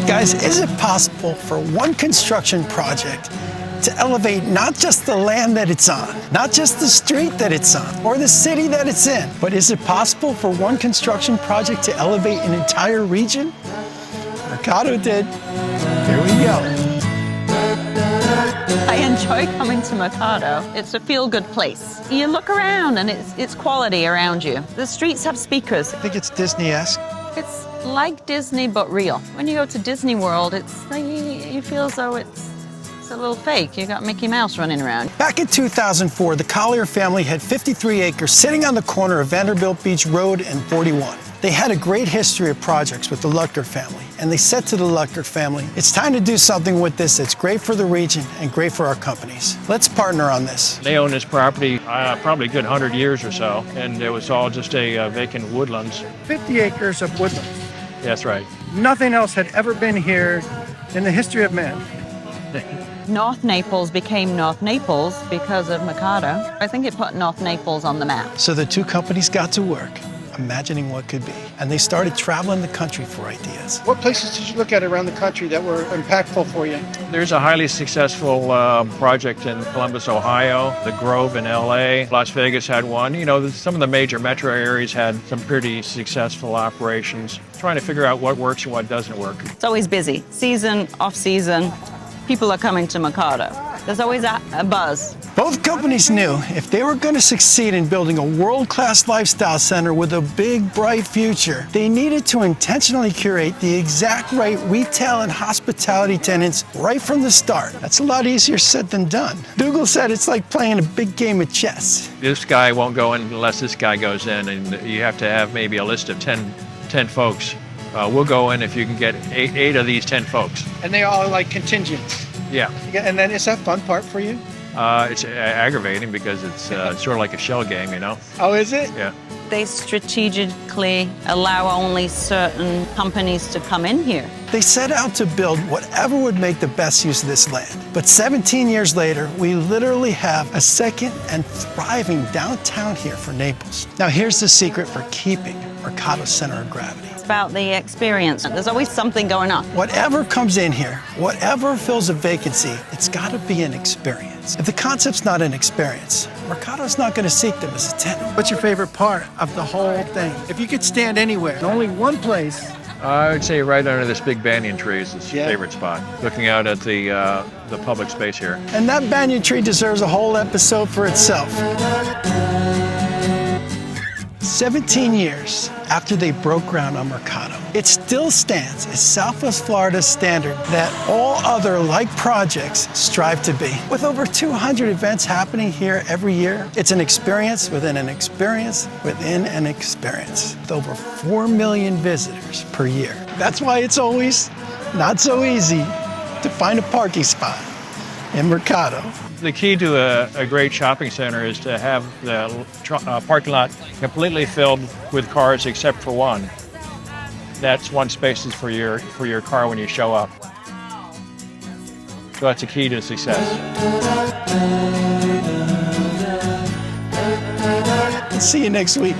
Guys, is it possible for one construction project to elevate not just the land that it's on, not just the street that it's on, or the city that it's in, but is it possible for one construction project to elevate an entire region? Mercato did. Here we go. I enjoy coming to Mercato. It's a feel-good place. You look around and it's quality around you. The streets have speakers. I think it's Disney-esque. It's like Disney, but real. When you go to Disney World, it's like you feel as though it's a little fake. You got Mickey Mouse running around. Back in 2004, the Collier family had 53 acres sitting on the corner of Vanderbilt Beach Road and 41. They had a great history of projects with the Lutker family, and they said to the Lutker family, it's time to do something with this that's great for the region and great for our companies. Let's partner on this. They owned this property probably a good 100 years or so, and it was all just a vacant woodlands. 50 acres of woodlands. That's right. Nothing else had ever been here in the history of man. North Naples became North Naples because of Mercato. I think it put North Naples on the map. So the two companies got to work, imagining what could be, and they started traveling the country for ideas. What places did you look at around the country that were impactful for you? There's a highly successful project in Columbus, Ohio, the Grove in LA, Las Vegas had one. You know, some of the major metro areas had some pretty successful operations, trying to figure out what works and what doesn't work. It's always busy. Season, off-season, people are coming to Mercato. There's always a buzz. Both companies knew if they were going to succeed in building a world-class lifestyle center with a big, bright future, they needed to intentionally curate the exact right retail and hospitality tenants right from the start. That's a lot easier said than done. Dougal said it's like playing a big game of chess. This guy won't go in unless this guy goes in, and you have to have maybe a list of 10 folks. We'll go in if you can get eight of these 10 folks. And they all like contingents. Yeah. And then is that fun part for you? It's aggravating because it's sort of like a shell game, you know? Oh, is it? Yeah. They strategically allow only certain companies to come in here. They set out to build whatever would make the best use of this land. But 17 years later, we literally have a second and thriving downtown here for Naples. Now here's the secret for keeping Mercato's center of gravity. It's about the experience. There's always something going on. Whatever comes in here, whatever fills a vacancy, it's got to be an experience. If the concept's not an experience, Mercato's not going to seek them as a tenant. What's your favorite part of the whole thing? If you could stand anywhere, only one place. I would say right under this big banyan tree is his favorite spot, looking out at the public space here. And that banyan tree deserves a whole episode for itself. 17 years after they broke ground on Mercato, it still stands as Southwest Florida's standard that all other like projects strive to be. With over 200 events happening here every year, it's an experience within an experience within an experience, with over 4 million visitors per year. That's why it's always not so easy to find a parking spot in Mercato. The key to a great shopping center is to have the parking lot completely filled with cars except for one. That's one space is for your car when you show up. So that's a key to success. See you next week.